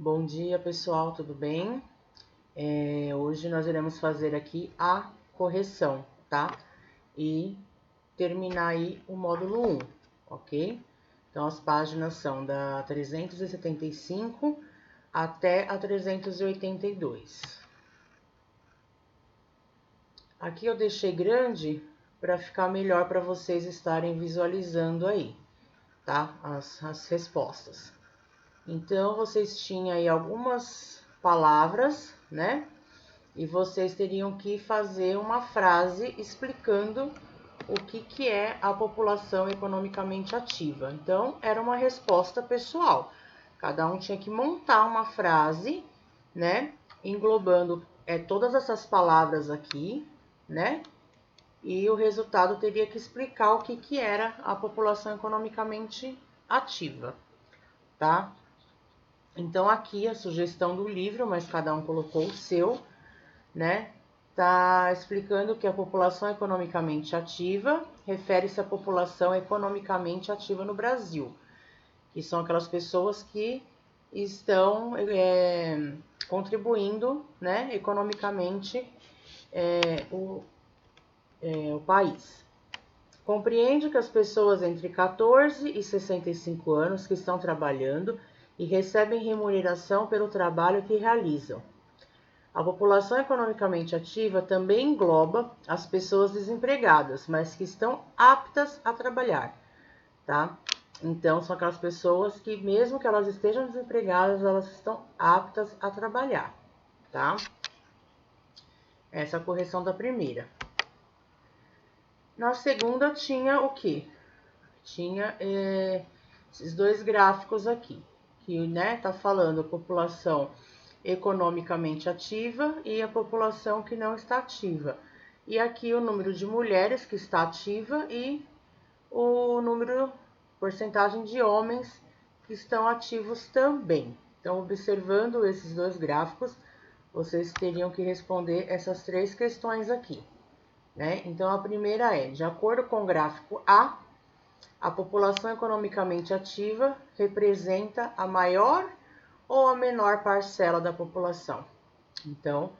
Bom dia, pessoal, tudo bem? Hoje nós iremos fazer aqui a correção, tá? E terminar aí o módulo 1, ok? Então, as páginas são da 375 até a 382. Aqui eu deixei grande para ficar melhor para vocês estarem visualizando aí, tá? As respostas. Então, vocês tinham aí algumas palavras, né? E vocês teriam que fazer uma frase explicando o que é a população economicamente ativa. Então, era uma resposta pessoal. Cada um tinha que montar uma frase, né? Englobando todas essas palavras aqui, né? E o resultado teria que explicar o que era a população economicamente ativa, tá? Então, aqui a sugestão do livro, mas cada um colocou o seu, né? Tá explicando que a população economicamente ativa refere-se à população economicamente ativa no Brasil, que são aquelas pessoas que estão contribuindo, né, economicamente o país. Compreende que as pessoas entre 14 e 65 anos que estão trabalhando e recebem remuneração pelo trabalho que realizam. A população economicamente ativa também engloba as pessoas desempregadas, mas que estão aptas a trabalhar, tá? Então, são aquelas pessoas que, mesmo que elas estejam desempregadas, elas estão aptas a trabalhar, tá? Essa é a correção da primeira. Na segunda, tinha o quê? Tinha esses dois gráficos aqui, que, né, tá falando a população economicamente ativa e a população que não está ativa. E aqui o número de mulheres que está ativa e o número, porcentagem de homens que estão ativos também. Então, observando esses dois gráficos, vocês teriam que responder essas três questões aqui, né? Então, a primeira é, de acordo com o gráfico A população economicamente ativa representa a maior ou a menor parcela da população. Então,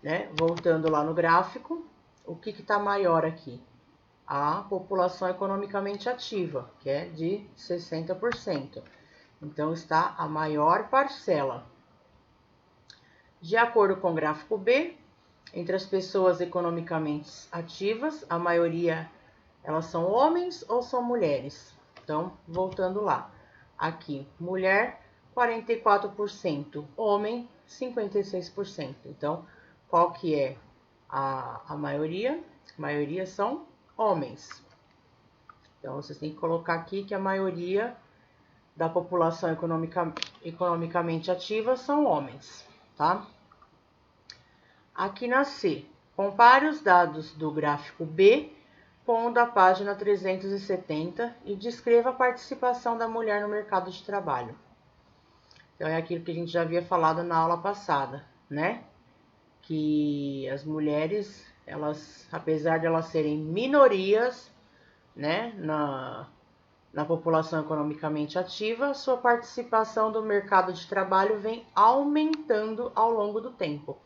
né, voltando lá no gráfico, o que está maior aqui? A população economicamente ativa, que é de 60%. Então, está a maior parcela. De acordo com o gráfico B, entre as pessoas economicamente ativas, a maioria, elas são homens ou são mulheres? Então, voltando lá. Aqui, mulher, 44%, homem, 56%. Então, qual que é a maioria? A maioria são homens. Então, vocês têm que colocar aqui que a maioria da população economicamente ativa são homens, tá? Aqui na C, compare os dados do gráfico B com o da página 370 e descreva a participação da mulher no mercado de trabalho. Então, é aquilo que a gente já havia falado na aula passada, né? Que as mulheres, elas, apesar de elas serem minorias, né, na população economicamente ativa, sua participação do mercado de trabalho vem aumentando ao longo do tempo.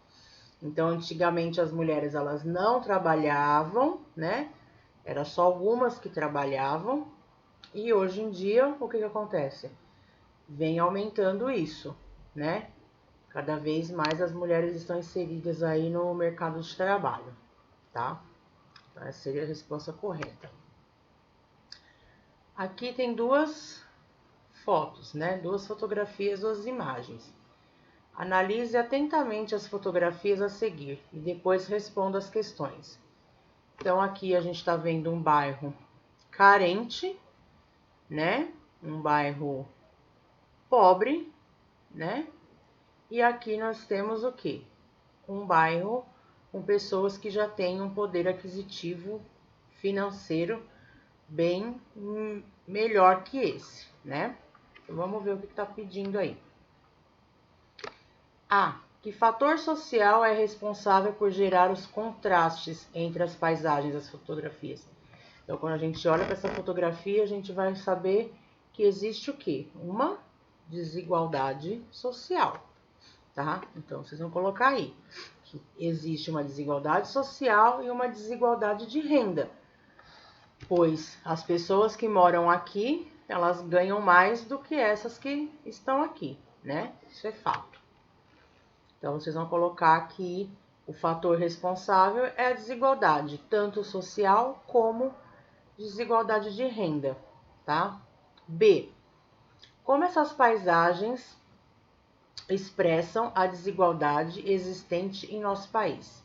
Então, antigamente as mulheres elas não trabalhavam, né? Era só algumas que trabalhavam. E hoje em dia, o que acontece? Vem aumentando isso, né? Cada vez mais as mulheres estão inseridas aí no mercado de trabalho, tá? Então, essa seria a resposta correta. Aqui tem duas fotos, né? Duas fotografias, duas imagens. Analise atentamente as fotografias a seguir e depois responda as questões. Então, aqui a gente está vendo um bairro carente, né? Um bairro pobre, né? E aqui nós temos o quê? Um bairro com pessoas que já têm um poder aquisitivo financeiro bem melhor que esse, né? Então, vamos ver o que está pedindo aí. Que fator social é responsável por gerar os contrastes entre as paisagens das fotografias? Então, quando a gente olha para essa fotografia, a gente vai saber que existe o quê? Uma desigualdade social, tá? Então, vocês vão colocar aí que existe uma desigualdade social e uma desigualdade de renda, pois as pessoas que moram aqui, elas ganham mais do que essas que estão aqui, né? Isso é fato. Então, vocês vão colocar aqui o fator responsável é a desigualdade, tanto social como desigualdade de renda, tá? B. Como essas paisagens expressam a desigualdade existente em nosso país?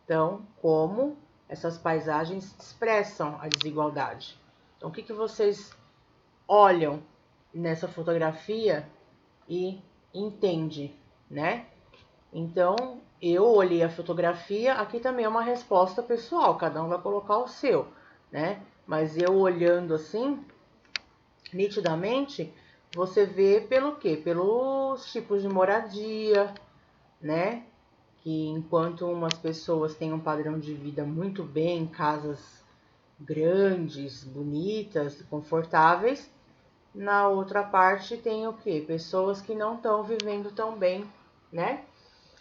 Então, como essas paisagens expressam a desigualdade? Então, o que vocês olham nessa fotografia e entendem, né? Então, eu olhei a fotografia, aqui também é uma resposta pessoal, cada um vai colocar o seu, né? Mas eu olhando assim, nitidamente, você vê pelo quê? Pelos tipos de moradia, né? Que enquanto umas pessoas têm um padrão de vida muito bem, casas grandes, bonitas, confortáveis, na outra parte tem o quê? Pessoas que não estão vivendo tão bem, né?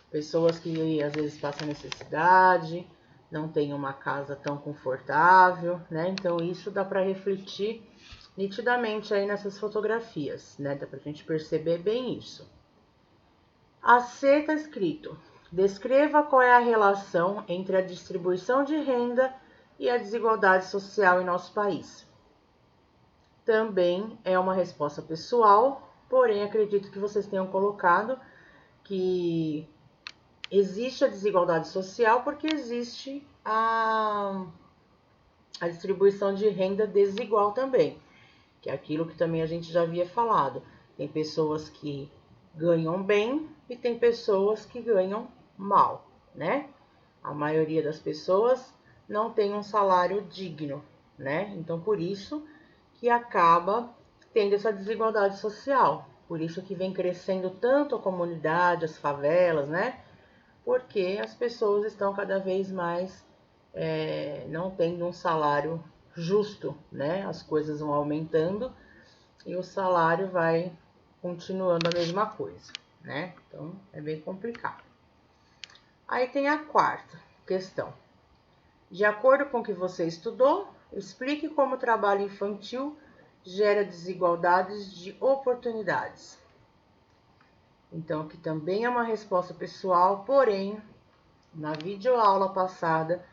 Pessoas que às vezes passam necessidade, não tem uma casa tão confortável, né? Então isso dá para refletir nitidamente aí nessas fotografias, né? Dá pra gente perceber bem isso. A C tá escrito: descreva qual é a relação entre a distribuição de renda e a desigualdade social em nosso país. Também é uma resposta pessoal, porém acredito que vocês tenham colocado que existe a desigualdade social porque existe a distribuição de renda desigual também, que é aquilo que também a gente já havia falado. Tem pessoas que ganham bem e tem pessoas que ganham mal, né? A maioria das pessoas não tem um salário digno, né? Então, por isso que acaba tendo essa desigualdade social. Por isso que vem crescendo tanto a comunidade, as favelas, né? Porque as pessoas estão cada vez mais não tendo um salário justo, né? As coisas vão aumentando e o salário vai continuando a mesma coisa, né? Então, é bem complicado. Aí tem a quarta questão. De acordo com o que você estudou, explique como o trabalho infantil gera desigualdades de oportunidades. Então, aqui também é uma resposta pessoal, porém, na videoaula passada,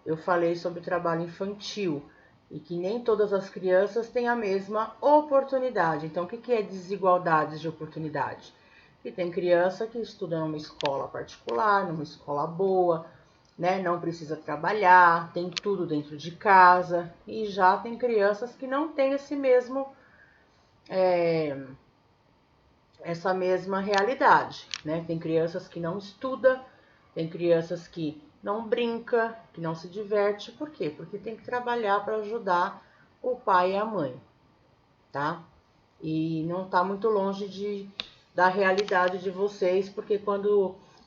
eu falei sobre o trabalho infantil e que nem todas as crianças têm a mesma oportunidade. Então, o que é desigualdades de oportunidade? Que tem criança que estuda numa escola particular, numa escola boa, né? Não precisa trabalhar, tem tudo dentro de casa. E já tem crianças que não têm essa mesma realidade, né? Tem crianças que não estudam, tem crianças que não brinca, que não se diverte. Por quê? Porque tem que trabalhar para ajudar o pai e a mãe, tá? E não tá muito longe da realidade de vocês, porque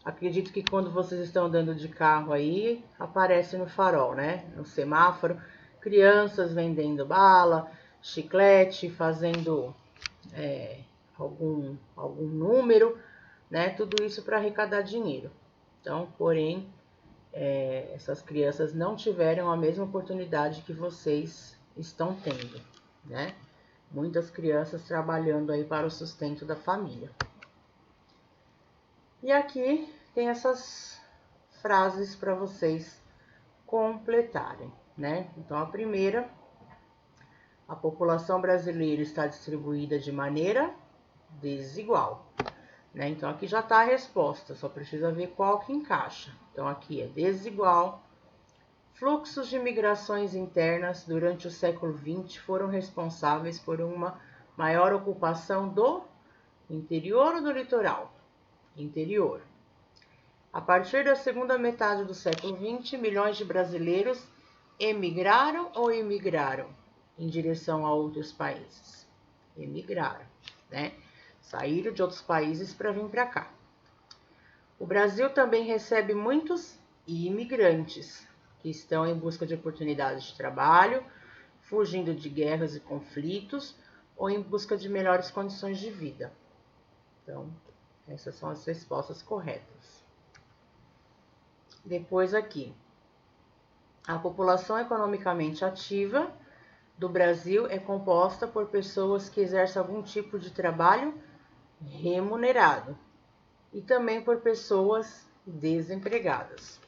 acredito que quando vocês estão andando de carro aí, aparece no farol, né? No semáforo, crianças vendendo bala, chiclete, fazendo algum número, né? Tudo isso para arrecadar dinheiro. Então, porém, essas crianças não tiveram a mesma oportunidade que vocês estão tendo, né? Muitas crianças trabalhando aí para o sustento da família. E aqui tem essas frases para vocês completarem, né? Então, a primeira: a população brasileira está distribuída de maneira desigual, né? Então, aqui já está a resposta, só precisa ver qual que encaixa. Então, aqui é desigual. Fluxos de migrações internas durante o século XX foram responsáveis por uma maior ocupação do interior ou do litoral? Interior. A partir da segunda metade do século XX, milhões de brasileiros emigraram ou imigraram em direção a outros países? Emigraram, né? Saíram de outros países para vir para cá. O Brasil também recebe muitos imigrantes que estão em busca de oportunidades de trabalho, fugindo de guerras e conflitos ou em busca de melhores condições de vida. Então, essas são as respostas corretas. Depois aqui, a população economicamente ativa do Brasil é composta por pessoas que exercem algum tipo de trabalho remunerado e também por pessoas desempregadas.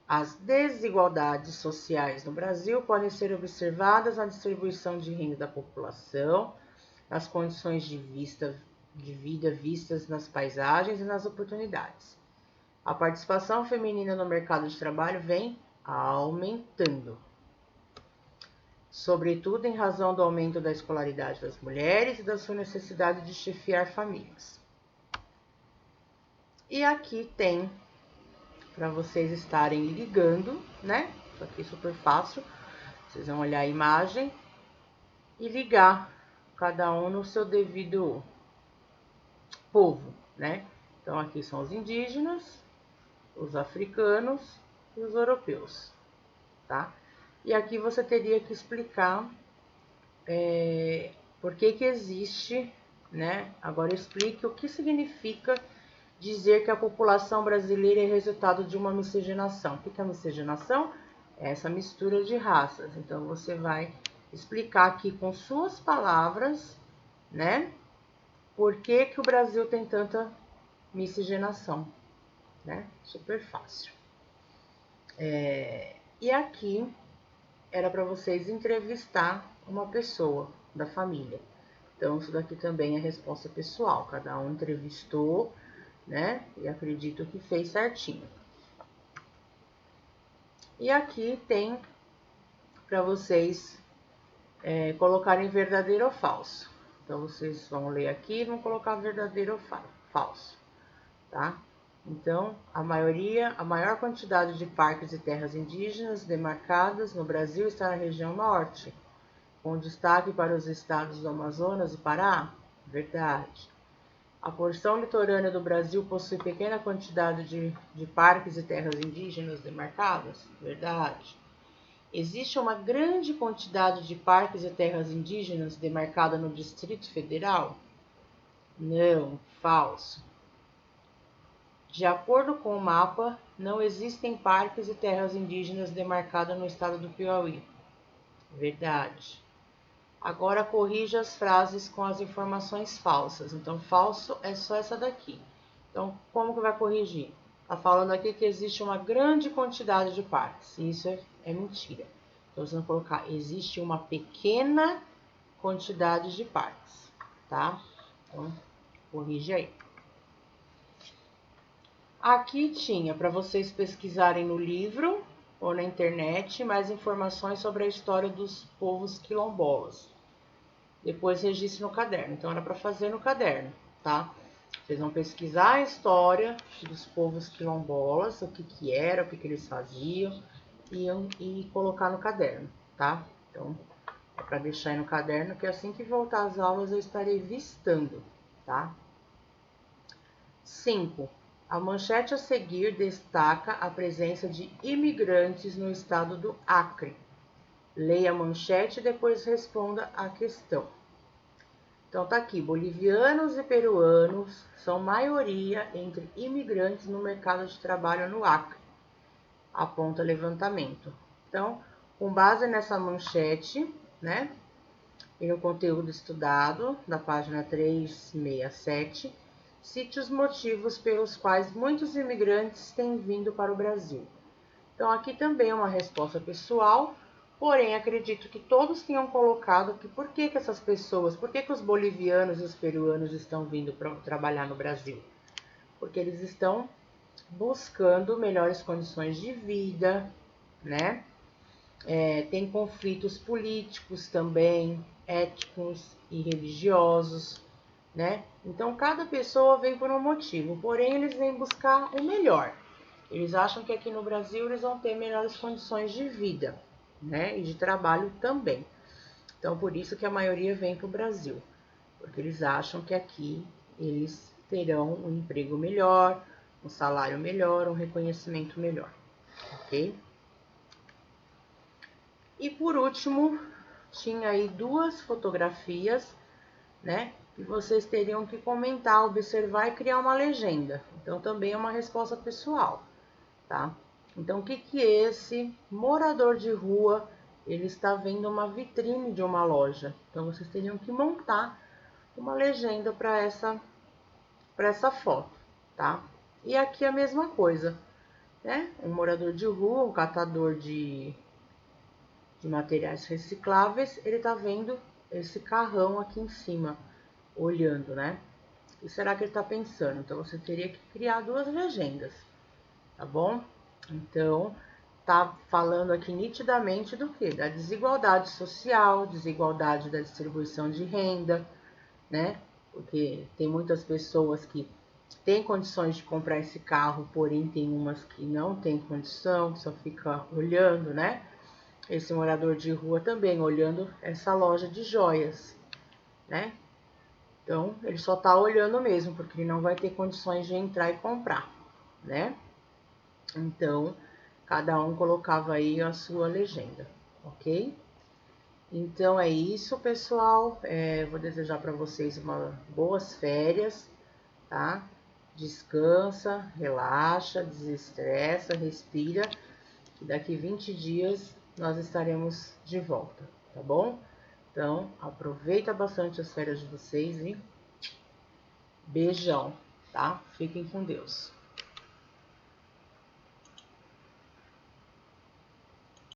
As desigualdades sociais no Brasil podem ser observadas na distribuição de renda da população, nas condições de vida vistas nas paisagens e nas oportunidades. A participação feminina no mercado de trabalho vem aumentando, sobretudo em razão do aumento da escolaridade das mulheres e da sua necessidade de chefiar famílias. E aqui tem para vocês estarem ligando, né? Isso aqui é super fácil. Vocês vão olhar a imagem e ligar cada um no seu devido povo, né? Então aqui são os indígenas, os africanos e os europeus, tá? E aqui você teria que explicar por que existe, né? Agora explique o que significa dizer que a população brasileira é resultado de uma miscigenação. O que é a miscigenação? É essa mistura de raças. Então, você vai explicar aqui com suas palavras, né? Por que o Brasil tem tanta miscigenação, né? Super fácil. E aqui era para vocês entrevistar uma pessoa da família. Então, isso daqui também é resposta pessoal. Cada um entrevistou, né? E acredito que fez certinho. E aqui tem para vocês colocarem verdadeiro ou falso. Então, vocês vão ler aqui e vão colocar verdadeiro ou falso, tá? Então, a maior quantidade de parques e terras indígenas demarcadas no Brasil está na região norte, com destaque para os estados do Amazonas e Pará. Verdade. A porção litorânea do Brasil possui pequena quantidade de parques e terras indígenas demarcadas? Verdade. Existe uma grande quantidade de parques e terras indígenas demarcada no Distrito Federal? Não, falso. De acordo com o mapa, não existem parques e terras indígenas demarcadas no estado do Piauí. Verdade. Agora corrija as frases com as informações falsas. Então, falso é só essa daqui. Então, como que vai corrigir? Está falando aqui que existe uma grande quantidade de parques. Isso é mentira. Então, você vai colocar, existe uma pequena quantidade de parques, tá? Então, corrige aí. Aqui tinha para vocês pesquisarem no livro ou na internet mais informações sobre a história dos povos quilombolas. Depois registre no caderno. Então, era para fazer no caderno, tá? Vocês vão pesquisar a história dos povos quilombolas, o que era, o que eles faziam, e colocar no caderno, tá? Então, é para deixar aí no caderno, que assim que voltar às aulas eu estarei vistando, tá? 5. A manchete a seguir destaca a presença de imigrantes no estado do Acre. Leia a manchete e depois responda a questão. Então, tá aqui, bolivianos e peruanos são maioria entre imigrantes no mercado de trabalho no Acre, aponta levantamento. Então, com base nessa manchete, né, e no conteúdo estudado, da página 367, cite os motivos pelos quais muitos imigrantes têm vindo para o Brasil. Então, aqui também é uma resposta pessoal, porém, acredito que todos tenham colocado que por que essas pessoas, por que os bolivianos e os peruanos estão vindo para trabalhar no Brasil? Porque eles estão buscando melhores condições de vida, né? Tem conflitos políticos também, étnicos e religiosos, né? Então, cada pessoa vem por um motivo, porém, eles vêm buscar o melhor. Eles acham que aqui no Brasil eles vão ter melhores condições de vida, né? E de trabalho também. Então, por isso que a maioria vem para o Brasil, porque eles acham que aqui eles terão um emprego melhor, um salário melhor, um reconhecimento melhor, ok? E por último, tinha aí duas fotografias, né? E vocês teriam que comentar, observar e criar uma legenda. Então, também é uma resposta pessoal, tá? Então, o que que esse morador de rua, ele está vendo uma vitrine de uma loja. Então, vocês teriam que montar uma legenda para essa foto, tá? E aqui a mesma coisa, né? Um morador de rua, um catador de materiais recicláveis, ele tá vendo esse carrão aqui em cima, olhando, né? O que será que ele tá pensando? Então, você teria que criar duas legendas, tá bom? Então, tá falando aqui nitidamente do que? Da desigualdade social, desigualdade da distribuição de renda, né? Porque tem muitas pessoas que têm condições de comprar esse carro, porém tem umas que não têm condição, só fica olhando, né? Esse morador de rua também olhando essa loja de joias, né? Então, ele só tá olhando mesmo, porque ele não vai ter condições de entrar e comprar, né? Então, cada um colocava aí a sua legenda, ok? Então é isso, pessoal. Vou desejar para vocês uma boas férias, tá? Descansa, relaxa, desestressa, respira, que daqui 20 dias nós estaremos de volta, tá bom? Então, aproveita bastante as férias de vocês e beijão, tá? Fiquem com Deus.